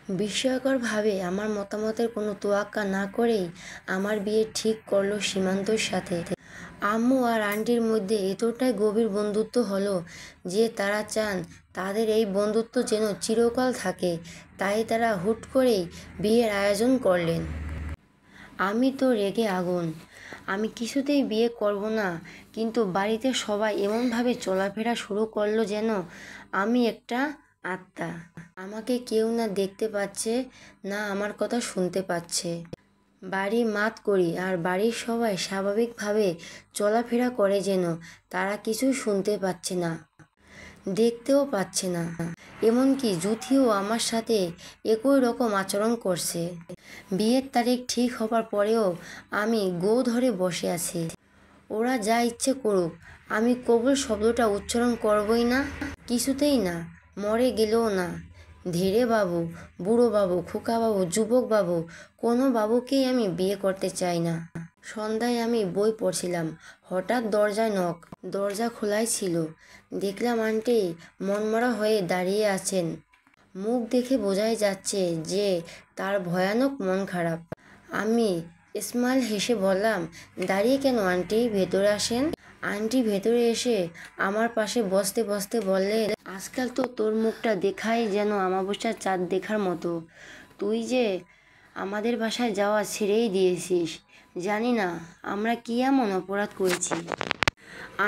বিস্ময়করভাবে আমার মতামতের কোনো তোয়াক্কা না করেই আমার বিয়ে ঠিক করলো সীমান্তর সাথে। আম্মু আর আন্টির মধ্যে এতটাই গভীর বন্ধুত্ব হলো যে তারা চান তাদের এই বন্ধুত্ব যেন চিরকাল থাকে। তাই তারা হুট করেই বিয়ের আয়োজন করলেন। আমি তো রেগে আগুন। আমি কিছুতেই বিয়ে করব না, কিন্তু বাড়িতে সবাই এমনভাবে চলাফেরা শুরু করলো যেন আমি একটা আত্মা। আমাকে কেউ না দেখতে পাচ্ছে, না আমার কথা শুনতে পাচ্ছে। বাড়ি মাত করি আর বাড়ির সবাই স্বাভাবিকভাবে চলাফেরা করে যেন তারা কিছুই শুনতে পাচ্ছে না, দেখতেও পাচ্ছে না। এমনকি জুথিও আমার সাথে একই রকম আচরণ করছে। বিয়ের তারিখ ঠিক হবার পরেও আমি গো ধরে বসে আছি। ওরা যা ইচ্ছে করুক, আমি কবুল শব্দটা উচ্চারণ করবই না, কিছুতেই না, মরে গেলেও না। ধীরে বাবু, বুড়ো বাবু, খোকা বাবু, যুবক বাবু, কোনো বাবুকেই আমি বিয়ে করতে চাই না। সন্ধ্যায় আমি বই পড়ছিলাম, হঠাৎ দরজায় নক। দরজা খোলাই ছিল। দেখলাম আন্টি মনমরা হয়ে দাঁড়িয়ে আছেন। মুখ দেখে বোঝাই যাচ্ছে যে তার ভয়ানক মন খারাপ। আমি স্মাইল হেসে বললাম, দাঁড়িয়ে কেন আন্টি, ভেতরে আসেন। আন্টি ভেতরে এসে আমার পাশে বসতে বসতে বললেন, আজকাল তো তোর মুখটা দেখাই যেন অমাবস্যার চাঁদ দেখার মতো। তুই যে আমাদের বাসায় যাওয়া ছেড়েই দিয়েছিস। জানি না আমরা কি এমন অপরাধ করেছি।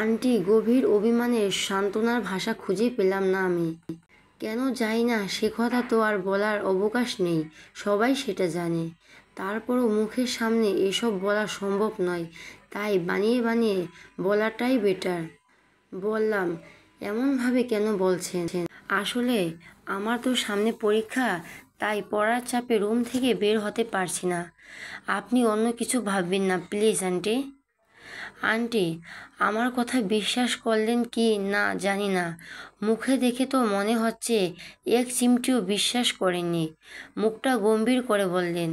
আন্টি গভীর অভিমানের সান্ত্বনার ভাষা খুঁজে পেলাম না আমি। কেন যাই না সে কথা তো আর বলার অবকাশ নেই, সবাই সেটা জানে। তারপরও মুখের সামনে এসব বলা সম্ভব নয়, তাই বানিয়ে বানিয়ে বলাটাই বেটার। বললাম, এমনভাবে কেন বলছেন? আসলে আমার তো সামনে পরীক্ষা, তাই পড়ার চাপে রুম থেকে বের হতে পারছি না। আপনি অন্য কিছু ভাববেন না প্লিজ আন্টি। আন্টি আমার কথা বিশ্বাস করলেন কি না জানি না, মুখে দেখে তো মনে হচ্ছে এক চিমটিও বিশ্বাস করেননি। মুখটা গম্ভীর করে বললেন,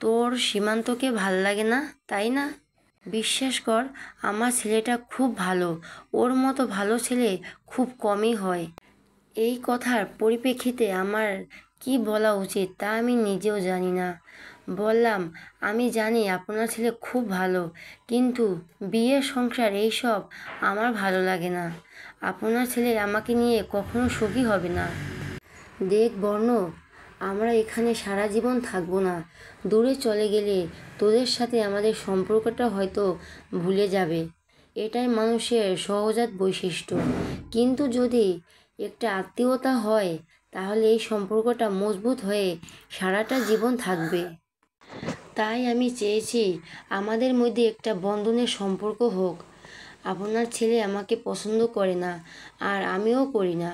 তোর সীমান্তকে ভাল লাগে না তাই না? বিশ্বাস কর, আমার ছেলেটা খুব ভালো। ওর মতো ভালো ছেলে খুব কমই হয়। এই কথার পরিপ্রেক্ষিতে আমার কি বলা উচিত তা আমি নিজেও জানি না। বললাম, আমি জানি আপনার ছেলে খুব ভালো, কিন্তু বিয়ে সংসার এইসব আমার ভালো লাগে না। আপনার ছেলে আমাকে নিয়ে কখনো সুখী হবে না। দেখ বর্ণ, আমরা এখানে সারা জীবন থাকবো না। দূরে চলে গেলে তোদের সাথে আমাদের সম্পর্কটা হয়তো ভুলে যাবে। এটাই মানুষের সহজাত বৈশিষ্ট্য। কিন্তু যদি একটা আত্মীয়তা হয়, তাহলে এই সম্পর্কটা মজবুত হয়ে সারাটা জীবন থাকবে। তাই আমি চেয়েছি আমাদের মধ্যে একটা বন্ধনের সম্পর্ক হোক। আপনার ছেলে আমাকে পছন্দ করে না, আর আমিও করি না।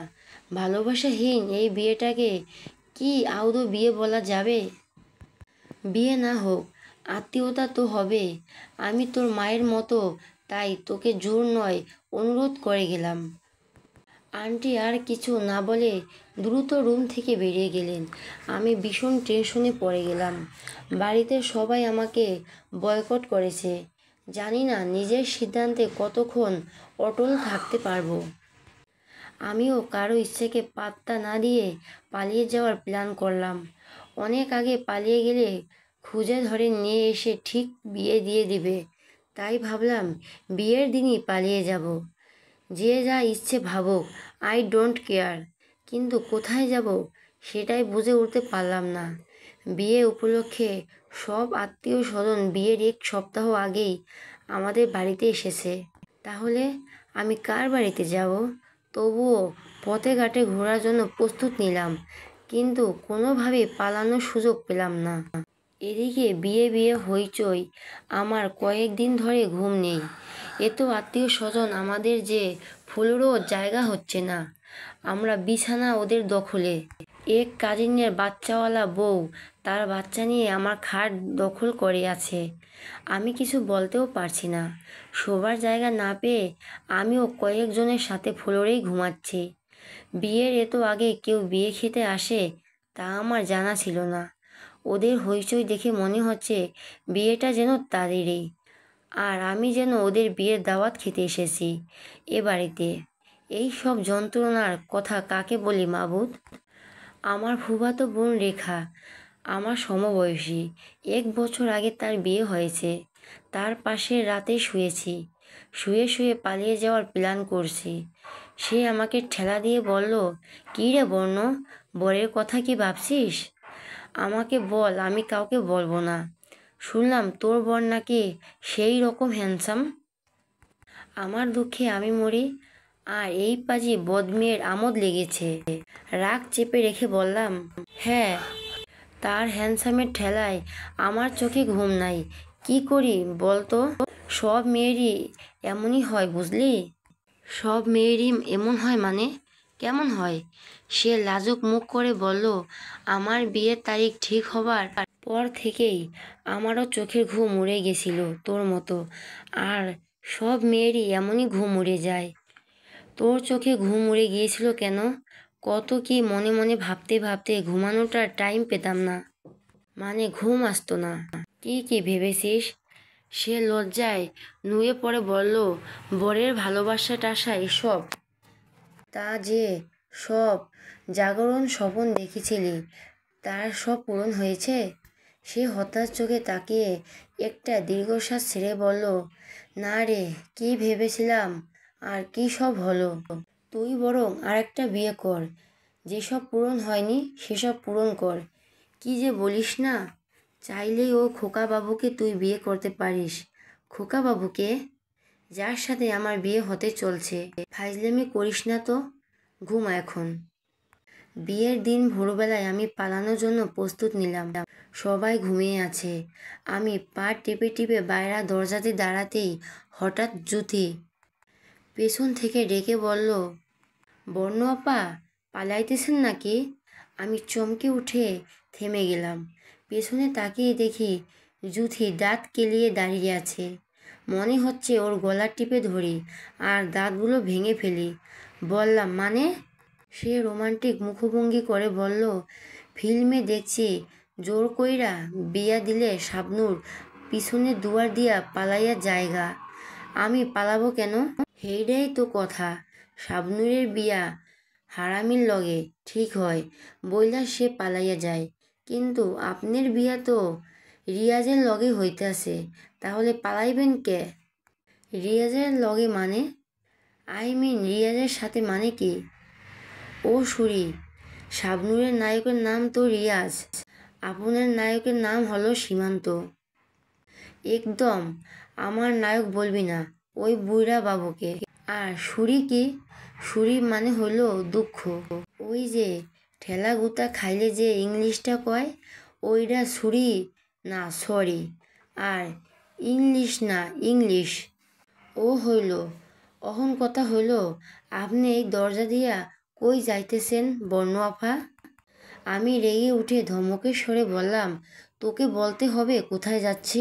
ভালোবাসাহীন এই বিয়েটাকে কি আদৌ বিয়ে বলা যাবে? বিয়ে না হোক, আত্মীয়তা তো হবে। আমি তোর মায়ের মতো, তাই তোকে জোর নয় অনুরোধ করে গেলাম। আন্টি আর কিছু না বলে দ্রুত রুম থেকে বেরিয়ে গেলেন। আমি ভীষণ টেনশনে পড়ে গেলাম। বাড়িতে সবাই আমাকে বয়কট করেছে। জানি না নিজের সিদ্ধান্তে কতক্ষণ অটল থাকতে পারবো। আমিও কারো ইচ্ছেকে পাত্তা না দিয়ে পালিয়ে যাওয়ার প্ল্যান করলাম। অনেক আগে পালিয়ে গেলে খুঁজে ধরে নিয়ে এসে ঠিক বিয়ে দিয়ে দিবে। তাই ভাবলাম বিয়ের দিনই পালিয়ে যাব। যে যা ইচ্ছে ভাবুক, আই ডোন্ট কেয়ার। কিন্তু কোথায় যাব সেটাই বুঝে উঠতে পারলাম না। বিয়ে উপলক্ষে সব আত্মীয় স্বজন বিয়ের এক সপ্তাহ আগেই আমাদের বাড়িতে এসেছে। তাহলে আমি কার বাড়িতে যাব? তবুও পথে ঘাটে ঘোরার জন্য প্রস্তুত নিলাম, কিন্তু কোনোভাবেই পালানোর সুযোগ পেলাম না। এদিকে বিয়ে বিয়ে হইচই, আমার কয়েকদিন ধরে ঘুম নেই। এত আত্মীয় স্বজন আমাদের যে ফুলেরও জায়গা হচ্ছে না। আমরা বিছানা ওদের দখলে। এক কাজিনের বাচ্চাওয়ালা বউ তার বাচ্চা নিয়ে আমার খাট দখল করে আছে। আমি কিছু বলতেও পারছি না। শোবার জায়গা না পেয়ে আমিও কয়েকজনের সাথে ফ্লোরেই ঘুমাচ্ছি। বিয়ের এত আগে কেউ বিয়ে খেতে আসে তা আমার জানা ছিল না। ওদের হইচই দেখে মনে হচ্ছে বিয়েটা যেন তাদেরই, আর আমি যেন ওদের বিয়ের দাওয়াত খেতে এসেছি এ বাড়িতে। এই সব যন্ত্রণার কথা কাকে বলি মাবুদ? আমার ফুফাতো বোন রেখা আমার সমবয়সী। 1 বছর আগে তার বিয়ে হয়েছে। তার পাশে রাতে শুয়েছি, শুয়ে শুয়ে পালিয়ে যাওয়ার প্ল্যান করছি। সে আমাকে ঠেলা দিয়ে বলল, কী রে বর্ণ, বরের কথা কি ভাবছিস? আমাকে বল, আমি কাউকে বলবো না। শুনলাম তোর বর নাকি সেই রকম হ্যান্ডসাম। আমার দুঃখে আমি মরি, আর এই পাজি বদমেয়ের আমোদ লেগেছে। রাগ চেপে রেখে বললাম, হ্যাঁ, তার হ্যান্ডসামের ঠেলায় আমার চোখে ঘুম নাই। কি করি বলতো? সব মেয়েরই এমনই হয় বুঝলি। সব মেয়েরই এমন হয় মানে? কেমন হয়? সে লাজুক মুখ করে বলল, আমার বিয়ের তারিখ ঠিক হবার পর থেকেই আমারও চোখের ঘুম উড়ে গেছিল তোর মতো। আর সব মেয়েরই এমনই ঘুম উড়ে যায়। তোর চোখে ঘুম উড়ে গিয়েছিল কেন? কত কি মনে মনে ভাবতে ভাবতে ঘুমানোটার টাইম পেতাম না, মানে ঘুম আসতো না। কি কি ভেবেছিস? সে লজ্জায় নুয়ে পড়ে বলল, বরের ভালোবাসা টাসা এসব। তা যে সব জাগরণ স্বপন দেখেছিলি, তার সব পূরণ হয়েছে? সে হতাশ চোখে তাকিয়ে একটা দীর্ঘশ্বাস ছেড়ে বলল, না রে, কি ভেবেছিলাম আর কি সব হলো। তুই বরং আরেকটা বিয়ে কর, যেসব পূরণ হয়নি সেসব পূরণ কর। কি যে বলিস না, চাইলেই ও খোকা বাবুকে তুই বিয়ে করতে পারিস। খোকা বাবুকে? যার সাথে আমার বিয়ে হতে চলছে। ফাইজলামি করিস না তো, ঘুমা এখন। বিয়ের দিন ভোরবেলায় আমি পালানোর জন্য প্রস্তুত নিলাম। সবাই ঘুমিয়ে আছে। আমি পা টিপে টিপে বাইরা দরজাতে দাঁড়াতেই হঠাৎ জুথি পেছন থেকে ডেকে বলল, বর্ণ আপা, পালাইতেছেন নাকি? আমি চমকে উঠে থেমে গেলাম। পেছনে তাকিয়ে দেখি জুথি দাঁত কেলিয়ে দাঁড়িয়ে আছে। মনে হচ্ছে ওর গলা টিপে ধরি আর দাঁতগুলো ভেঙে ফেলি। বললাম, মানে? সে রোমান্টিক মুখভঙ্গি করে বলল, ফিল্মে দেখছি জোর কইরা বিয়া দিলে শাবনূর পিছনে দুয়ার দিয়া পালাইয়া জায়গা। আমি পালাবো কেন? হেইডাই তো কথা। শাবনূরের বিয়া হারামির লগে ঠিক হয় বইলা সে পালাইয়া যায়, কিন্তু আপনার বিয়া তো রিয়াজের লগে হইতাছে, তাহলে পালাইবেন কে? রিয়াজের লগে মানে? রিয়াজের সাথে মানে কি? ও সুরি, শাবনূরের নায়কের নাম তো রিয়াজ, আপনার নায়কের নাম হলো সীমান্ত। একদম আমার নায়ক বলবি না, ওই বুইড়া বাবুকে। আর সুরি কি? সুরি মানে হলো দুঃখ। ওই যে ঠেলা গুতা খাইলে যে ইংলিশটা কয়, ওইটা সুরি না, সরি। আর ইংলিশ না, ইংলিশ। ও হইল। অহন কথা হইল, আপনি এই দরজা দিয়া কই যাইতেছেন বর্ণ আপা? আমি রেগে উঠে ধমকের স্বরে বললাম, তোকে বলতে হবে কোথায় যাচ্ছি?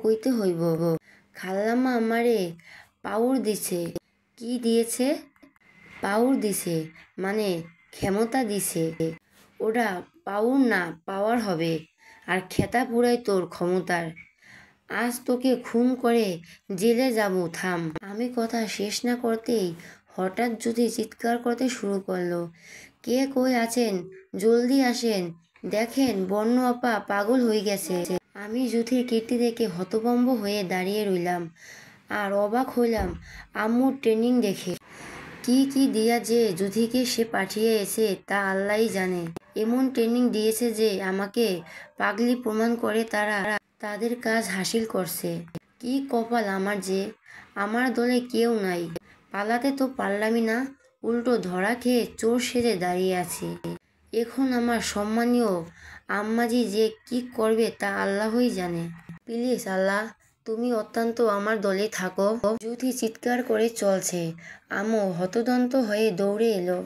কইতে হইব। খালাম্মা আমারে পাউর দিছে। কি দিয়েছে? পাউর দিছে মানে ক্ষমতা দিছে। ওটা পাউর না, পাওয়ার হবে। আর খেতা পুরাই তোর ক্ষমতার। আজ তোকে খুন করে জেলে যাবো, থাম। আমি কথা শেষ না করতেই হঠাৎ যদি চিৎকার করতে শুরু করলো, কে কই আছেন, জলদি আসেন, দেখেন বর্ণ আপা পাগল হয়ে গেছে। আমি জুথির কীর্তি দেখে হতভম্ব হয়ে দাঁড়িয়ে রইলাম আর অবাক হইলাম আম্মুর ট্রেনিং দেখে। কি কি দিয়া যে জুথিকে সে পাঠিয়েছে তা আল্লাহই জানে। এমন ট্রেনিং দিয়েছে যে আমাকে পাগলি প্রমাণ করে তারা তাদের কাজ হাসিল করছে। কি কপাল আমার যে, আমার দলে কেউ নাই। পালাতে তো পারলামই না, উল্টো ধরা খেয়ে চোর সেজে দাঁড়িয়ে আছি। এখন আমার সম্মানীয় আম্মাজি যে কি করবে তা আল্লাহই জানে। প্লিজ আল্লাহ, তুমি অত্যন্ত আমার দলে থাকো। জুথি চিৎকার করে চলছে। আম্মু হতদন্ত হয়ে দৌড়ে এলো।